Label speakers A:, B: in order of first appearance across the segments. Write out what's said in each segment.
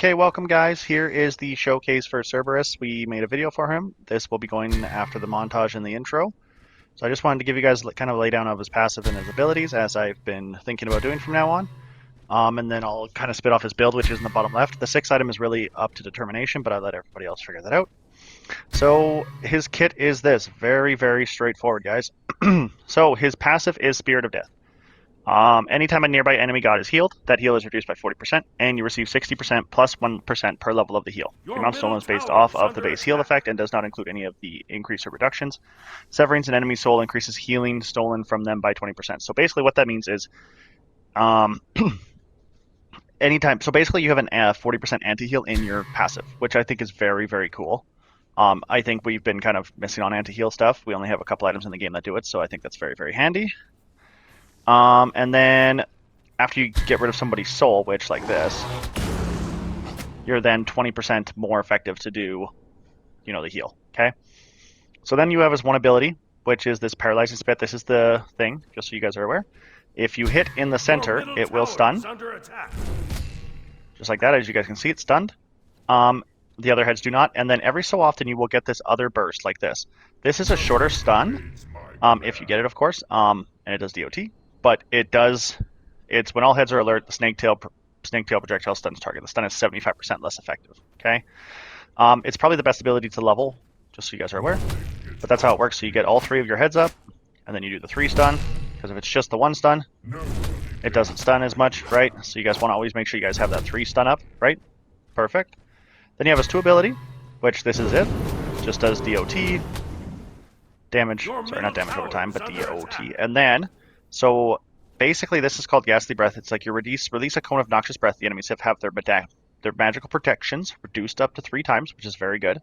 A: Okay, welcome guys. Here is the showcase for Cerberus. We made a video for him. This will be going after the montage and the intro. So I just wanted to give you guys kind of a laydown of his passive and his abilities as I've been thinking about doing from now on. And then I'll kind of spit off his build, which is in the bottom left. The 6th item is really up to determination, but I let everybody else figure that out. So his kit is this. Very, very straightforward, guys. So his passive is Spirit of Death. Anytime a nearby enemy god is healed, that heal is reduced by 40%, and you receive 60% plus 1% per level of the heal. The amount stolen is based off of the base heal effect and does not include any of the increase or reductions. Severing an enemy's soul increases healing stolen from them by 20%. So basically what that means is anytime, so basically you have an 40% anti-heal in your passive, which I think is very, very cool. I think we've been kind of missing on anti-heal stuff. We only have a couple items in the game that do it, so I think that's very, very handy. And then after you get rid of somebody's soul, which like this, you're then 20% more effective to do, the heal. Okay. So then you have his one ability, which is this paralyzing spit. This is the thing, just so you guys are aware. If you hit in the center, it will stun. Just like that, as you guys can see, it's stunned. The other heads do not. And then every so often you will get this other burst like this. This is a shorter stun, if you get it, of course, and it does DOT. But it's when all heads are alert, the snake tail projectile stuns target. The stun is 75% less effective. Okay, it's probably the best ability to level, just so you guys are aware. But that's how it works. So you get all 3 of your heads up, and then you do the 3 stun. Because if it's just the 1 stun, it doesn't stun as much, right? So you guys want to always make sure you guys have that 3 stun up, right? Perfect. Then you have his 2 ability, which this is it. Just does DOT damage. Sorry, not damage over time, but DOT. And then. So basically this is called Ghastly Breath. It's like you release a cone of noxious breath. The enemies have their magical protections reduced up to 3 times, which is very good.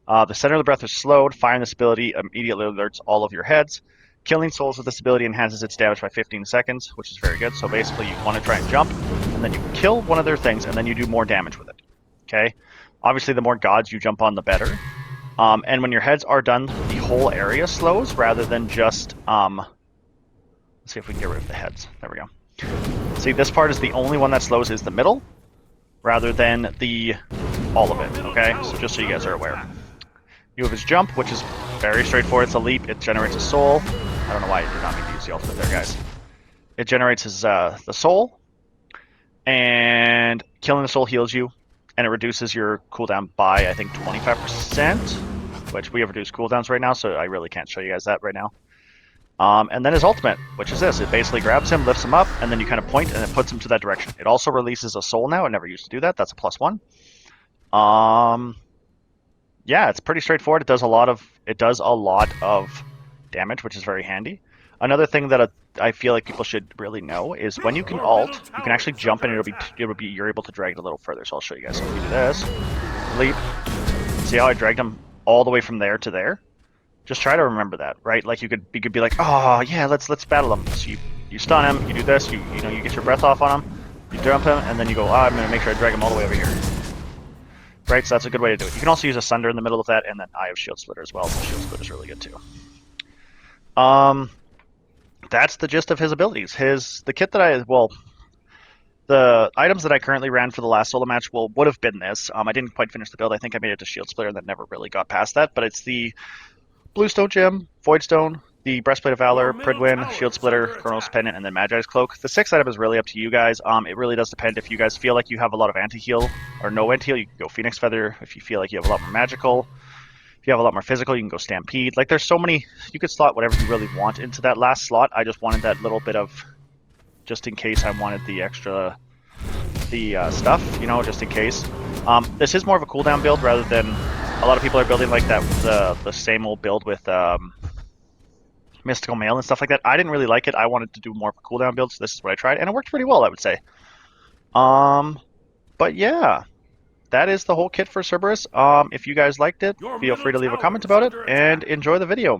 A: The center of the breath is slowed. Firing this ability immediately alerts all of your heads. Killing souls with this ability enhances its damage by 15 seconds, which is very good. So basically you want to try and jump, and then you kill one of their things, and then you do more damage with it. Okay? Obviously the more gods you jump on, the better. And when your heads are done, the whole area slows rather than just... Let's see if we can get rid of the heads. There we go. See, this part is the only one that slows is the middle, rather than all of it, okay? So just so you guys are aware. You have his jump, which is very straightforward. It's a leap. It generates a soul. I don't know why I did not mean to use the ultimate there, guys. It generates the soul, and killing the soul heals you, and it reduces your cooldown by, I think, 25%, which we have reduced cooldowns right now, so I really can't show you guys that right now. And then his ultimate, which is this. It basically grabs him, lifts him up, and then you kind of point, and it puts him to that direction. It also releases a soul now. I never used to do that. That's a +1. Yeah, it's pretty straightforward. It does a lot of damage, which is very handy. Another thing that I feel like people should really know is when you can ult, you can actually jump, and you're able to drag it a little further. So I'll show you guys. So if you do this, leap. See how I dragged him all the way from there to there? Just try to remember that, right? Like you could be like, oh yeah, let's battle him. So you stun him, you do this, you get your breath off on him, you jump him, and then you go, oh, I'm gonna make sure I drag him all the way over here. Right, so that's a good way to do it. You can also use a Sunder in the middle of that, and then Eye of Shield Splitter as well. So Shield Splitter is really good too. That's the gist of his abilities. The kit that the items that I currently ran for the last solo match would have been this. I didn't quite finish the build. I think I made it to Shield Splitter and that never really got past that, but it's the Bluestone Gem, Voidstone, the Breastplate of Valor, Pridwin, Shield Splitter, Chronos Pendant, and then Magi's Cloak. The 6th item is really up to you guys. It really does depend. If you guys feel like you have a lot of anti-heal or no anti-heal, you can go Phoenix Feather. If you feel like you have a lot more magical, if you have a lot more physical, you can go Stampede. Like there's so many, you could slot whatever you really want into that last slot. I just wanted that little bit of, just in case I wanted the extra, stuff, just in case. This is more of a cooldown build rather than... A lot of people are building like that, the same old build with Mystical Mail and stuff like that. I didn't really like it. I wanted to do more of a cooldown build, so this is what I tried, and it worked pretty well, I would say. But yeah, that is the whole kit for Cerberus. If you guys liked it, feel free to leave a comment about it, and enjoy the video.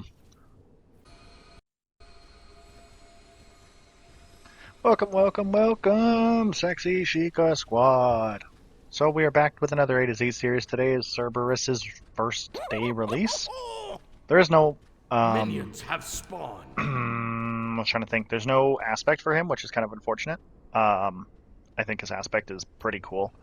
A: Welcome, welcome, welcome, Sexy Chica Squad. So we are back with another A to Z series. Today is Cerberus's first day release. There is no...
B: Minions have spawned.
A: I was trying to think. There's no aspect for him, which is kind of unfortunate. I think his aspect is pretty cool.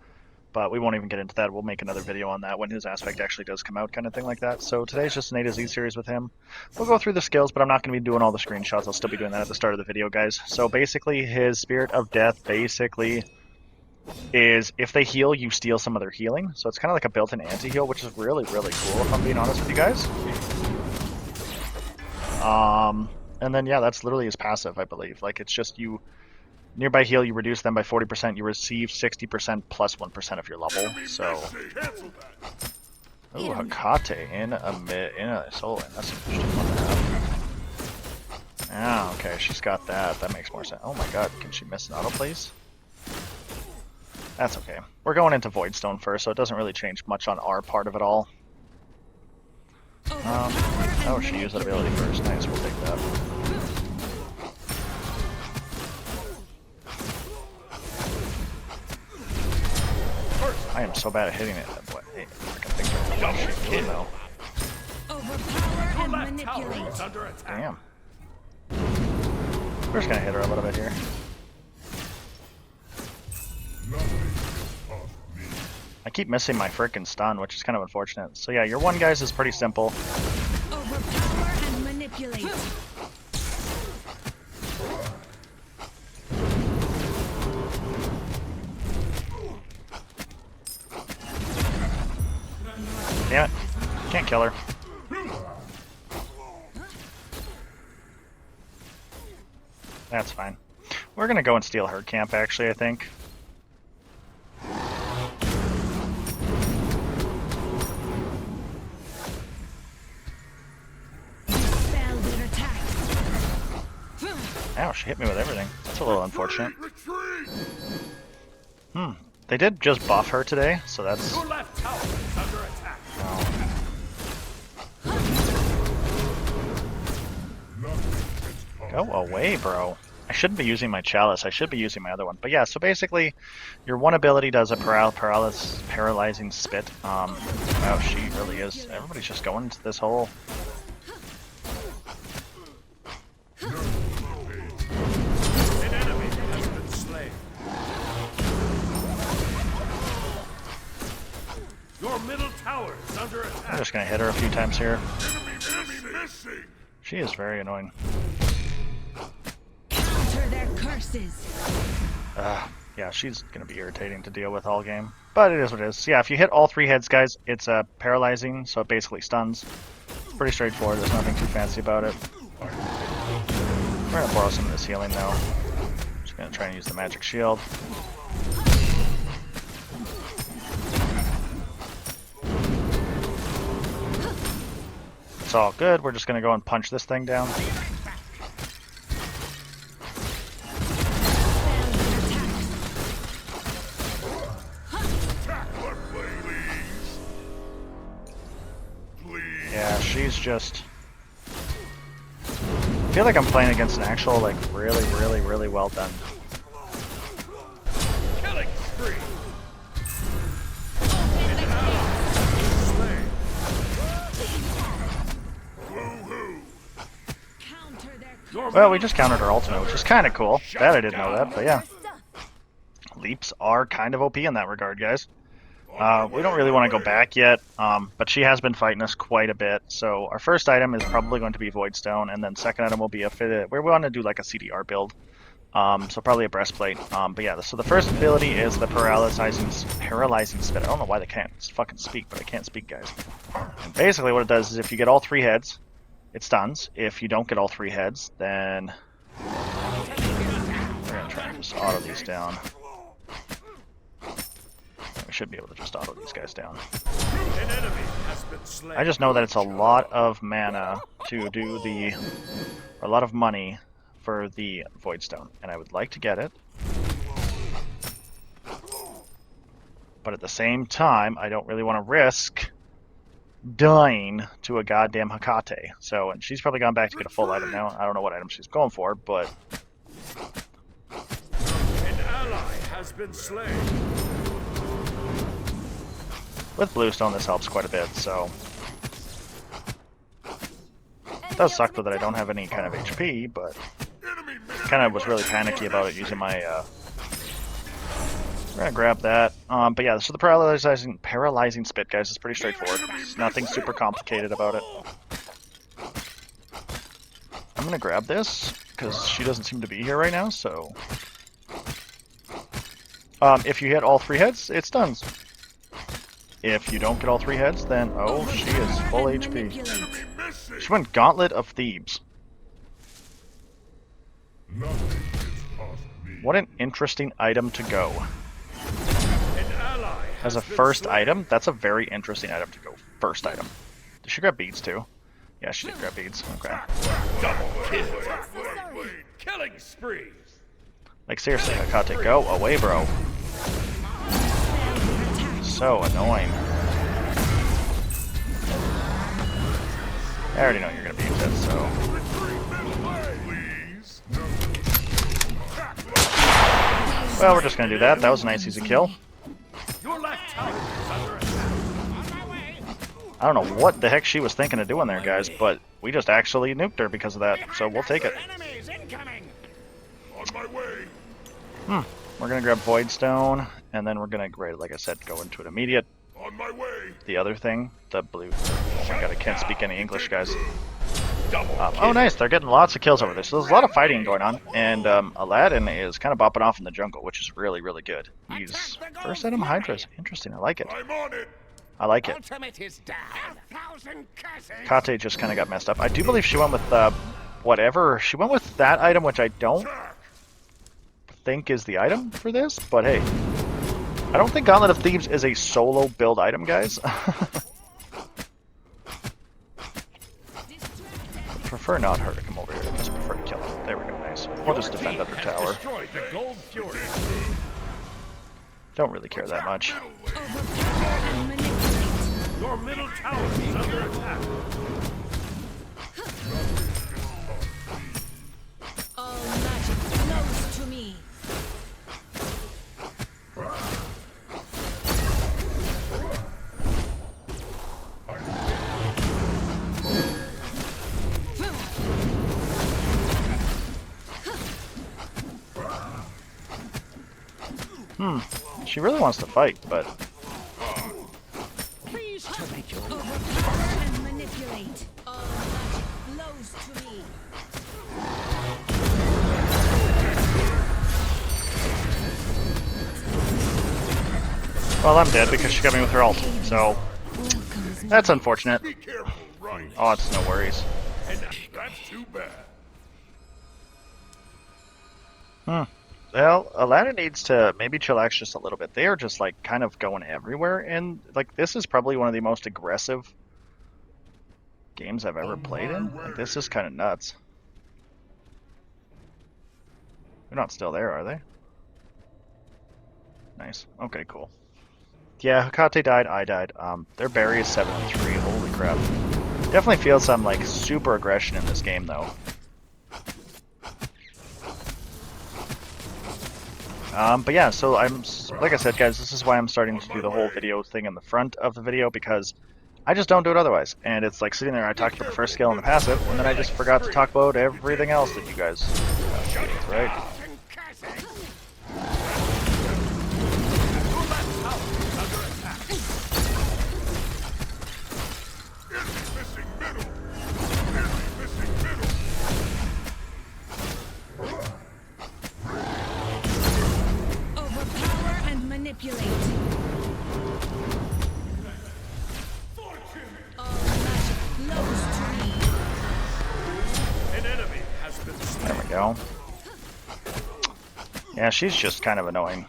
A: but we won't even get into that. We'll make another video on that when his aspect actually does come out, kind of thing like that. So today's just an A to Z series with him. We'll go through the skills, but I'm not going to be doing all the screenshots. I'll still be doing that at the start of the video, guys. So basically, his Spirit of Death basically is if they heal, you steal some of their healing. So it's kind of like a built-in anti-heal, which is really, really cool, if I'm being honest with you guys. And then, yeah, that's literally his passive, I believe. Like, it's just you... Nearby heal, you reduce them by 40%, you receive 60% plus 1% of your level, so... Ooh, Hakate in a soul, that's an interesting one to have. Ah, okay, she's got that. That makes more sense. Oh my god, can she miss an auto, please? That's okay. We're going into Voidstone first, so it doesn't really change much on our part of it all. Oh, she used that ability first. Nice, we'll take that. I am so bad at hitting it. What? Hey, freaking things are shit, though.
C: Overpower and manipulate.
A: Damn. We're just gonna hit her a little bit here. I keep missing my frickin' stun, which is kind of unfortunate. So yeah, your one guys is pretty simple.
C: Overpower and manipulate.
A: Damn it. Can't kill her. That's fine. We're gonna go and steal her camp, actually, I think. Ow, she hit me with everything. That's a little unfortunate. They did just buff her today, so that's...
B: Your left tower is under attack.
A: Go away, bro. I shouldn't be using my chalice. I should be using my other one. But yeah, so basically, your one ability does a paralyzing spit. Wow, she really is. Everybody's just going into this hole.
B: An enemy has been slain. Your middle tower is under attack.
A: I'm just gonna hit her a few times here.
B: Enemy missing.
A: She is very annoying.
C: Counter their curses.
A: Yeah, she's gonna be irritating to deal with all game. But it is what it is. So yeah, if you hit all three heads, guys, it's paralyzing, so it basically stuns. It's pretty straightforward. There's nothing too fancy about it. We're gonna borrow some of this healing now. Just gonna try and use the magic shield. It's all good. We're just gonna go and punch this thing down. Yeah, she's just... I feel like I'm playing against an actual, like, really, really, really well done.
B: Killing spree.
A: Well, we just countered her ultimate, which is kind of cool. That I didn't know that, but yeah. Leaps are kind of OP in that regard, guys. We don't really want to go back yet, but she has been fighting us quite a bit. So our first item is probably going to be Voidstone, and then second item will be a fitted. We want to do like a CDR build, so probably a breastplate. But yeah, so the first ability is the paralyzing spit. I don't know why they can't fucking speak, but I can't speak, guys. And basically, what it does is if you get all three heads, it stuns. If you don't get all three heads, then we're gonna try and just auto these down. We should be able to just auto these guys down.
B: An enemy has been slain.
A: I just know that it's a lot of mana to do the... or a lot of money for the Voidstone, and I would like to get it. But at the same time, I don't really want to risk dying to a goddamn Hakate. So, and she's probably gone back to get a full item now. I don't know what item she's going for, but...
B: An ally has been slain.
A: With Bluestone, this helps quite a bit, so... It does suck, though, that I don't have any kind of HP, but... kind of was really panicky about it using my, We're gonna grab that. But yeah, so the paralyzing spit, guys, is pretty straightforward. There's nothing super complicated about it. I'm gonna grab this because she doesn't seem to be here right now. So, if you hit all 3 heads, it stuns. If you don't get all 3 heads, then oh, she is full HP. She went Gauntlet of Thebes. What an interesting item to go. As a first item, that's a very interesting item to go. First item. Did she grab beads too? Yeah, she did grab beads. Okay.
B: Double kill. Killing spree.
A: Like seriously, Hekate, go away, bro. So annoying. I already know you're gonna beat it, so. Well, we're just gonna do that. That was a nice easy kill. I don't know what the heck she was thinking of doing there, guys, but we just actually nuked her because of that, so we'll take it. We're gonna grab Void Stone, and then we're gonna, like I said, go into an immediate. The other thing, the blue. Oh my god, I can't speak any English, guys. Oh, nice. They're getting lots of kills over there. So there's a lot of fighting going on. And Aladdin is kind of bopping off in the jungle, which is really, really good. He's first item Hydras. Interesting. I like it. I like it. Kate just kind of got messed up. I do believe she went with whatever. She went with that item, which I don't think is the item for this. But hey, I don't think Gauntlet of Thebes is a solo build item, guys. Prefer not her to come over here. I just prefer to kill him. There we go, nice. We'll just defend under tower. Don't really care that much.
B: Your middle tower is under attack.
C: All magic flows to me.
A: She really wants to fight, but
C: Overpower and manipulate. All magic flows to me.
A: well, I'm dead because she got me with her ult. So that's unfortunate. Oh, it's no worries.
B: That's too bad.
A: Well, Aladdin needs to maybe chillax just a little bit. They are just like kind of going everywhere, and like this is probably one of the most aggressive games I've ever played in. Like this is kind of nuts. They're not still there, are they? Nice. Okay, cool. Yeah, Hekate died, I died. Their berry is 7-3. Holy crap. Definitely feel some like super aggression in this game though. But yeah, so like I said, guys, this is why I'm starting to do the whole video thing in the front of the video, because I just don't do it otherwise. And it's like sitting there, I talked about the first skill and the passive, and then I just forgot to talk about everything else that you guys deal with, right?
C: Overpower and manipulate. All magic flows to me.
B: An enemy has been slain.
A: There we go. Yeah, she's just kind of annoying.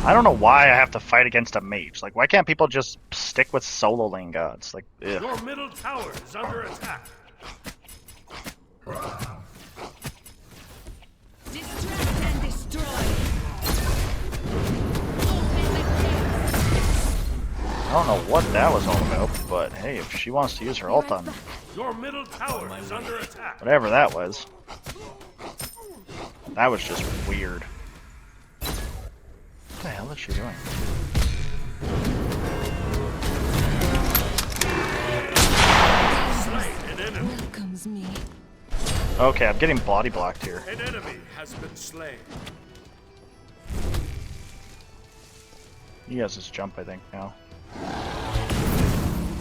A: I don't know why I have to fight against a mage. Like, why can't people just stick with solo lane gods? Like, ugh.
B: Your middle tower is under attack.
C: Distract and destroy. Open the gates.
A: I don't know what that was all about, but hey, if she wants to use her ult on
B: Your middle tower is under attack.
A: whatever that was, that was just weird. What the hell is she doing?
B: Slain an enemy.
C: Welcomes me.
A: Okay, I'm getting body blocked here.
B: An enemy has been slain.
A: He has his jump, I think, now.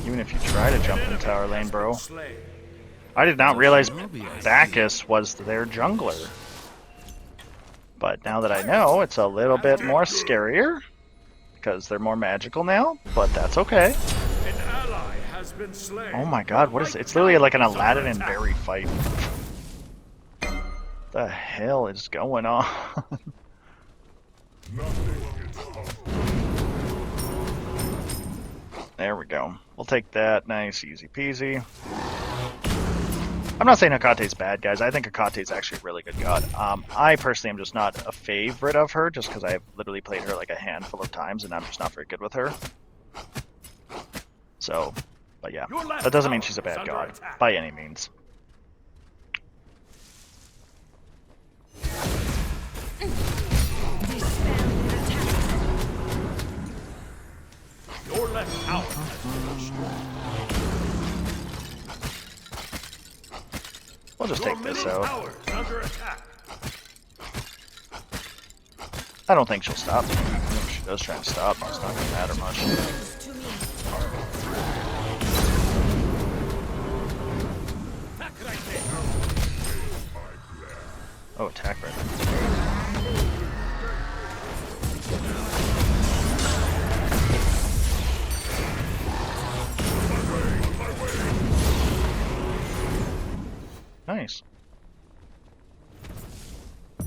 A: Even if you try to jump in the tower lane, bro.
B: Slain.
A: I did not realize Bacchus was their jungler. But now that I know, it's a little bit more scarier. Because they're more magical now, but that's okay.
B: An ally has been slain.
A: Oh my god, what is it? It's literally like an Aladdin and Barry fight. The hell is going on? There we go. We'll take that. Nice, easy peasy. I'm not saying Hekate's bad, guys. I think Hekate's actually a really good god. I personally am just not a favorite of her, just because I've literally played her like a handful of times, and I'm just not very good with her. So, but yeah. That doesn't mean she's a bad god, by any means.
B: Your left tower has been destroyed.
A: We'll just take this out.
B: Tower is under attack.
A: I don't think she'll stop. If she does try and stop, it's not going to matter much. Oh, attack right there. Nice.
B: An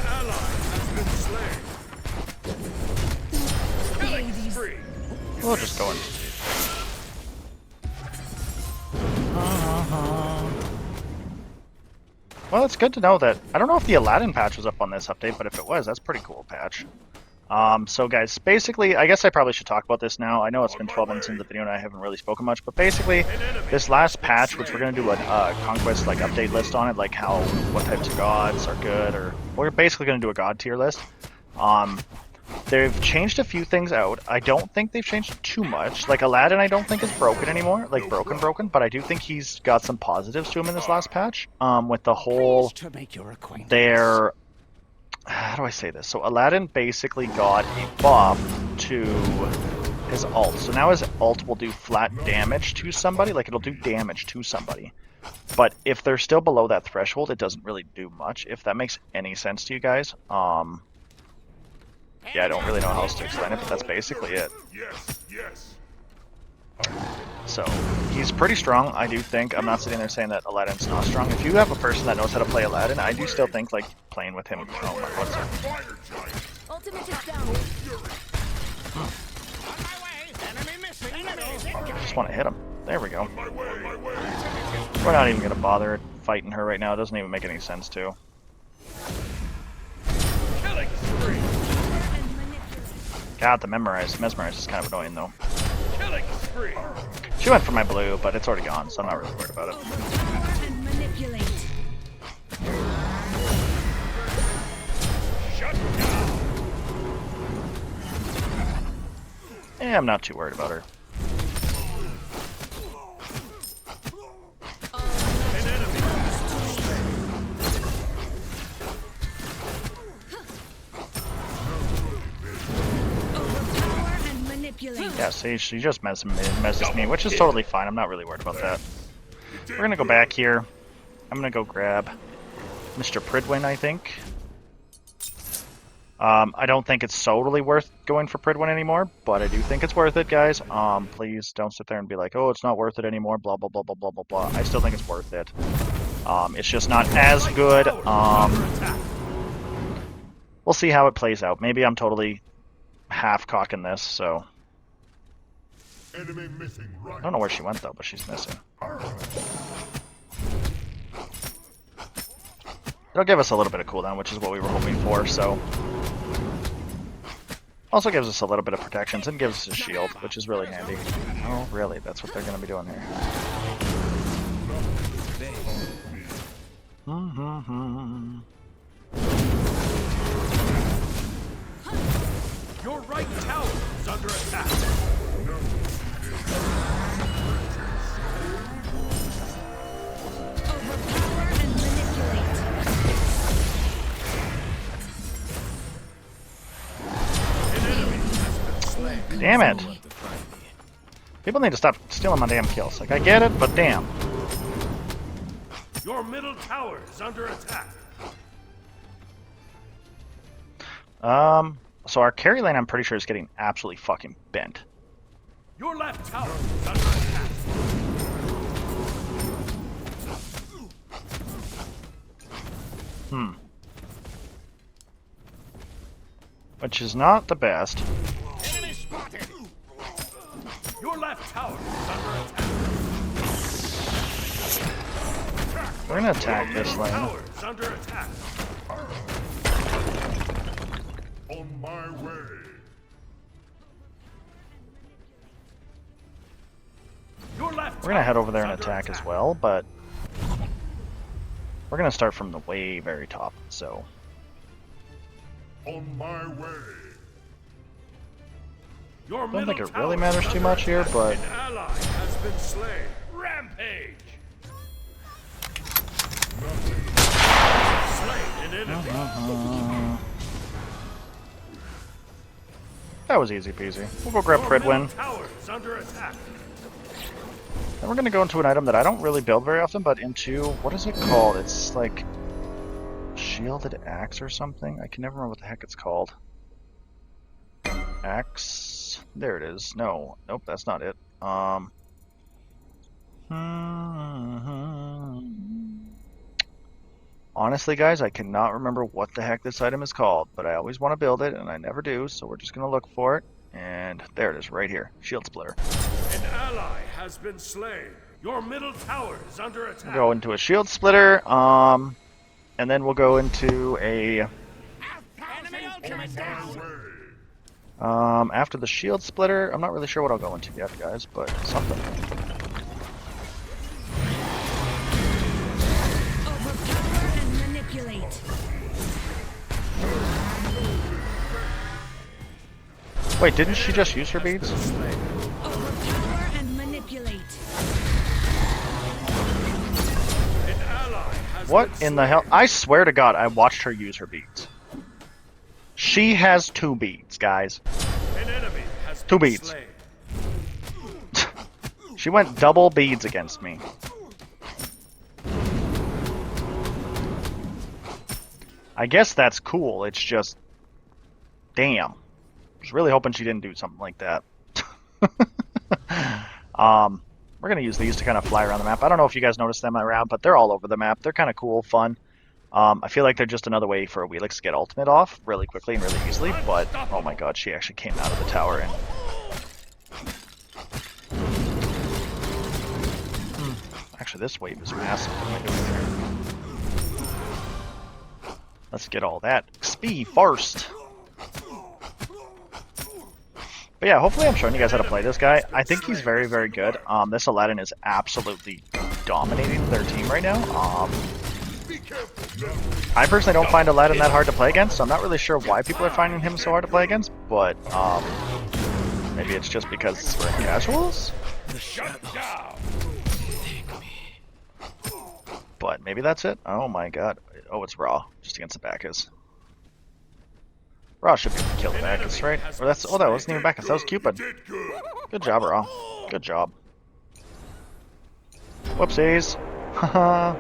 B: ally has been slain. Killing spree.
A: We'll just go in. Well, it's good to know that. I don't know if the Aladdin patch was up on this update, but if it was, that's a pretty cool patch. So guys, basically, I guess I probably should talk about this now. I know it's been 12 minutes into the video and I haven't really spoken much, but basically, this last patch, which we're going to do a conquest like update list on it, like what types of gods are good, or we're basically going to do a god tier list. They've changed a few things out. I don't think they've changed too much. Like Aladdin, I don't think is broken anymore, like broken, but I do think he's got some positives to him in this last patch. With the whole, their, how do I say this? So Aladdin basically got a buff to his ult. So now his ult will do flat damage to somebody, like it'll do damage to somebody. But if they're still below that threshold, it doesn't really do much, if that makes any sense to you guys. Yeah, I don't really know how else to explain it, but that's basically it.
B: Yes.
A: So, he's pretty strong, I do think. I'm not sitting there saying that Aladdin's not strong. If you have a person that knows how to play Aladdin, I do still think, like, playing with him... Oh my, what's that?
C: Ultimate is down.
A: I just want to hit him. There we go. We're not even going to bother fighting her right now. It doesn't even make any sense to.
B: Killing spree.
A: God, the Mesmerize is kind of annoying, though.
B: Killing spree.
A: She went for my blue, but it's already gone, so I'm not really worried about it.
C: And manipulate.
B: Shut down.
A: Yeah, I'm not too worried about her.
B: An enemy has been slain.
C: Overpower and manipulate.
A: Yeah, see, she just messes me, which is totally fine. I'm not really worried about that. We're gonna go back here. I'm gonna go grab Mr. Pridwin, I think. I don't think it's totally worth going for Pridwin anymore, but I do think it's worth it, guys. Please don't sit there and be like, oh, it's not worth it anymore, blah, blah, blah, blah, blah, blah, blah. I still think it's worth it. It's just not as good. We'll see how it plays out. Maybe I'm totally half-cocking this, so...
B: Enemy missing right.
A: I don't know where she went, though, but she's missing. It'll give us a little bit of cooldown, which is what we were hoping for, so... Also gives us a little bit of protections and gives us a shield, which is really handy. Oh, really? That's what they're going to be doing here.
B: Your right tower is under attack.
C: Overpower
A: Damn it. People need to stop stealing my damn kills. Like, I get it, but damn.
B: Your middle tower is under attack.
A: So our carry lane, I'm pretty sure, is getting absolutely fucking bent.
B: Your left tower is under attack.
A: Which is not the best.
B: Enemy spotted. Your left tower is under attack.
A: We're gonna attack this lane.
B: Tower is under attack.
D: On my way.
B: Your left
A: We're gonna head
B: tower
A: over there
B: is
A: and
B: under
A: attack as well, but we're gonna start from the way very top, so.
D: On my way.
B: Your
A: I don't think
B: middle
A: it really
B: tower
A: matters
B: is
A: too
B: under
A: much here,
B: attack.
A: but
B: An ally has been slain. Rampage. Slain an enemy.
A: that was easy peasy. We'll go grab
B: Your
A: Pridwin.
B: middle tower is under attack.
A: Then we're gonna go into an item that I don't really build very often, but into, what is it called? It's like Shielded Axe or something? I can never remember what the heck it's called. Axe. There it is. No. Nope, that's not it. Honestly, guys, I cannot remember what the heck this item is called, but I always want to build it, and I never do, so we're just going to look for it. And there it is, right here. Shield Splitter.
B: An ally has been slain. Your middle tower is under attack.
A: Go into a Shield Splitter, and then we'll go into a...
B: Enemy ultimate down.
A: after the Shield Splitter, I'm not really sure what I'll go into yet, guys, but something.
C: Overpower and manipulate.
A: Wait, didn't she just use her beads?
C: Overpower and manipulate.
B: An ally has
A: What
B: been
A: in the hell? I swear to God, I watched her use her beads. She has 2 beads, guys.
B: An enemy has
A: 2
B: been
A: beads.
B: slain.
A: She went double beads against me. I guess that's cool, it's just... Damn. I was really hoping she didn't do something like that. We're going to use these to kind of fly around the map. I don't know if you guys noticed them around, but they're all over the map. They're kind of cool, fun. I feel like they're just another way for a Wheelix to get ultimate off really quickly and really easily, but oh my god, she actually came out of the tower and... Actually, this wave is massive. What am I doing here? Let's get all that XP first. But yeah, hopefully I'm showing you guys how to play this guy. I think he's very, very good. This Aladdin is absolutely dominating their team right now. I personally don't find Aladdin that hard to play against, so I'm not really sure why people are finding him so hard to play against, but maybe it's just because we're in casuals?
B: Shut down.
A: But maybe that's it. Oh my god. Oh, it's Raw, just against the Bacchus. Raw should be able to kill the Bacchus, right? Or that's, oh, that wasn't even Bacchus, that was Cupid. Good job, Raw. Good job. Whoopsies. Haha.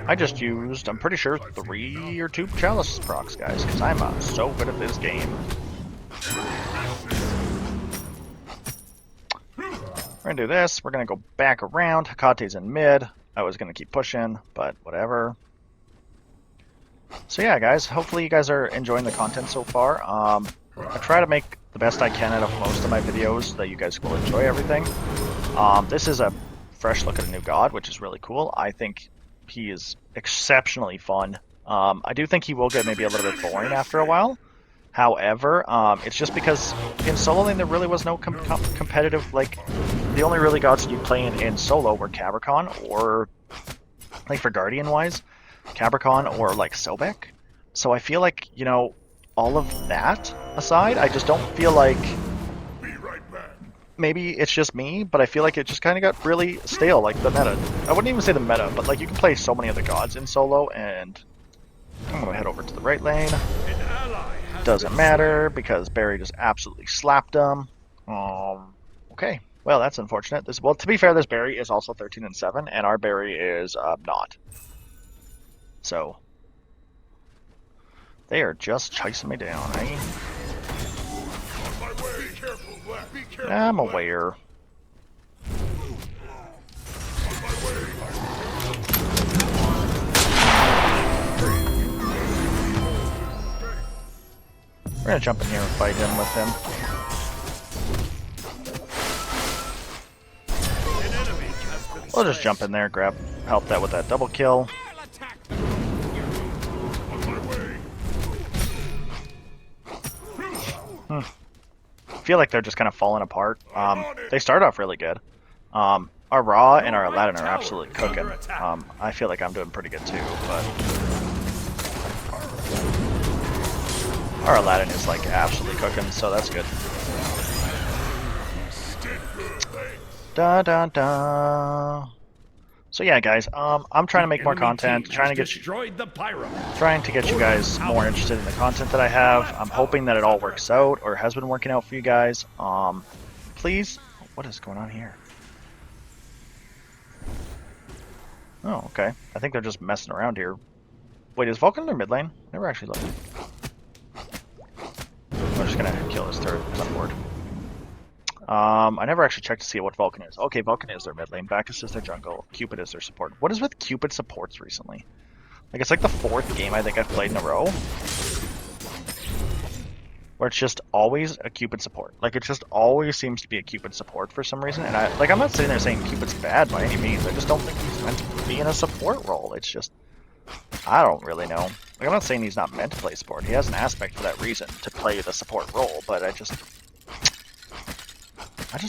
A: I just used, I'm pretty sure, 3 or 2 Chalice procs, guys, because I'm so good at this game. We're gonna do this, we're gonna go back around, Hekate's in mid. I was gonna keep pushing, but whatever. So yeah, guys, hopefully you guys are enjoying the content so far. I try to make the best I can out of most of my videos so that you guys will enjoy everything. This is a fresh look at a new god, which is really cool. I think he is exceptionally fun. I do think he will get maybe a little bit boring after a while. However, it's just because in solo lane there really was no competitive, like, the only really gods you play in solo were Capricorn or, like for Guardian wise, Capricorn or like Sobek. So I feel like, you know, all of that aside, I just don't feel like, maybe it's just me, but I feel like it just kind of got really stale, like the meta. I wouldn't even say the meta, but like you can play so many of the gods in solo, and I'm gonna head over to the right lane. Doesn't matter because Barry just absolutely slapped him. Okay. Well, that's unfortunate. Well, to be fair, this berry is also 13 and 7, and our berry is not. So they are just chasing me down, eh?
D: On my way. Be careful, left. Be careful,
A: I'm
D: left.
A: aware.
D: On my way.
A: We're gonna jump in here and fight him with him.
B: An enemy has been
A: We'll just
B: slain.
A: jump in there, help that with that double kill.
B: I'll attack them.
D: On my way.
A: I feel like they're just kind of falling apart. They start off really good. Our Raw and our Aladdin are absolutely cooking. I feel like I'm doing pretty good too, but our Aladdin is like absolutely cooking, so that's good. Da da da. So yeah, guys, I'm trying to make more
B: Enemy
A: content,
B: team
A: trying
B: has
A: to get you
B: destroyed the pyro.
A: guys more interested in the content that I have. I'm hoping that it all works out or has been working out for you guys. Please, what is going on here? Oh, okay. I think they're just messing around here. Wait, is Vulcan in their mid lane? Never actually looked. I'm just gonna kill this turret because I'm bored. I never actually checked to see what Vulcan is. Okay, Vulcan is their mid lane. Bacchus is their jungle. Cupid is their support. What is with Cupid supports recently? Like, it's like the 4th game I think I've played in a row where it's just always a Cupid support. Like, it just always seems to be a Cupid support for some reason. And I'm not sitting there saying Cupid's bad by any means. I just don't think he's meant to be in a support role. It's just, I don't really know. Like, I'm not saying he's not meant to play support. He has an aspect for that reason to play the support role, but I just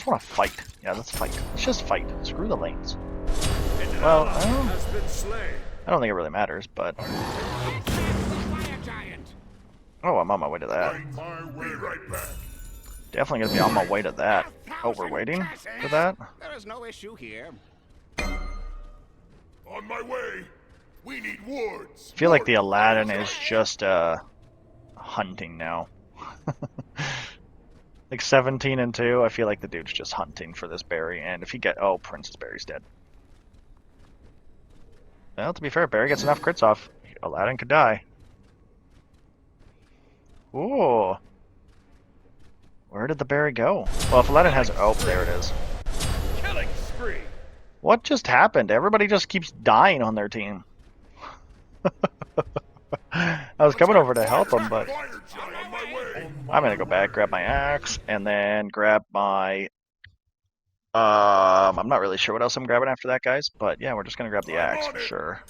A: want to fight. Yeah, let's fight. Let's just fight. Screw the lanes. Well,
B: Has been slain.
A: I don't think it really matters, but oh, I'm on my way to that.
D: On my way. Be right back.
A: Definitely gonna be on my way to that. Oh, we're waiting for that?
E: There is no issue here.
D: On my way. We need wards.
A: I feel like the Aladdin is just hunting now. Like 17 and 2, I feel like the dude's just hunting for this berry, and if he Princess Berry's dead. Well, to be fair, Berry gets enough crits off. Aladdin could die. Ooh. Where did the berry go? Well, if Aladdin has... Oh, there it is.
B: Killing spree.
A: What just happened? Everybody just keeps dying on their team. I was coming over to help them, but
D: Fire jet on my way.
A: I'm gonna go back, grab my axe, and then grab my... I'm not really sure what else I'm grabbing after that, guys, but yeah, we're just gonna grab the axe for sure.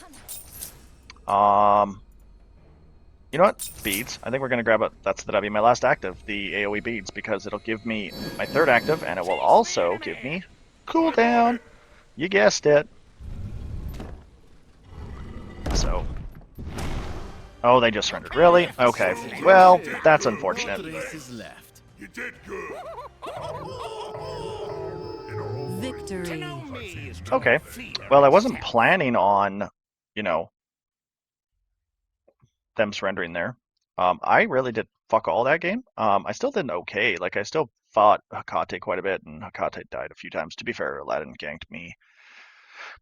A: You know what? Beads. I think we're gonna grab it. That'll be my last active, the AoE beads, because it'll give me my 3rd active, and it will also give me cooldown. You guessed it. So. Oh, they just surrendered. Really? Okay. Well, that's unfortunate.
D: You did good.
C: Victory.
A: Okay. Well, I wasn't planning on, you know, them surrendering there. I really did fuck all that game. I still did okay. Like, I still fought Hecate quite a bit, and Hecate died a few times. To be fair, Aladdin ganked me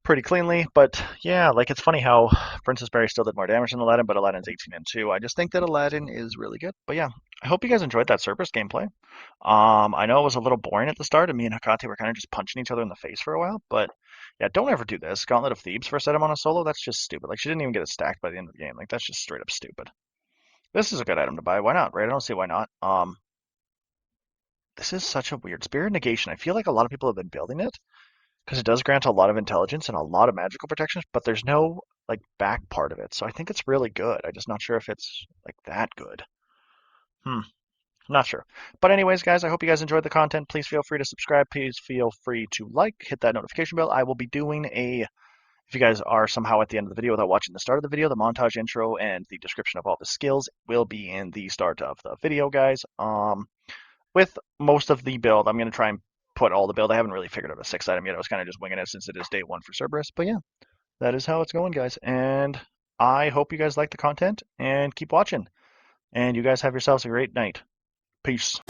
A: pretty cleanly, but yeah, like, it's funny how Princess Berry still did more damage than Aladdin, but Aladdin's 18 and 2. I just think that Aladdin is really good. But yeah, I hope you guys enjoyed that Cerberus gameplay. I know it was a little boring at the start, and me and Hecate were kind of just punching each other in the face for a while, but yeah, don't ever do this. Gauntlet of Thebes first item on a solo, that's just stupid. Like, she didn't even get a stack by the end of the game. Like, that's just straight up stupid. This is a good item to buy. Why not, right? I don't see why not. This is such a weird Spirit Negation. I feel like a lot of people have been building it because it does grant a lot of intelligence and a lot of magical protections, but there's no like back part of it. So I think it's really good. I'm just not sure if it's like that good. Not sure. But anyways, guys, I hope you guys enjoyed the content. Please feel free to subscribe. Please feel free to like, hit that notification bell. I will be doing if you guys are somehow at the end of the video without watching the start of the video, the montage intro and the description of all the skills will be in the start of the video, guys. With most of the build, I'm going to try and put all the build. I haven't really figured out a 6th item yet. I was kind of just winging it since it is day 1 for Cerberus. But yeah, that is how it's going, guys. And I hope you guys like the content and keep watching. And you guys have yourselves a great night. Peace.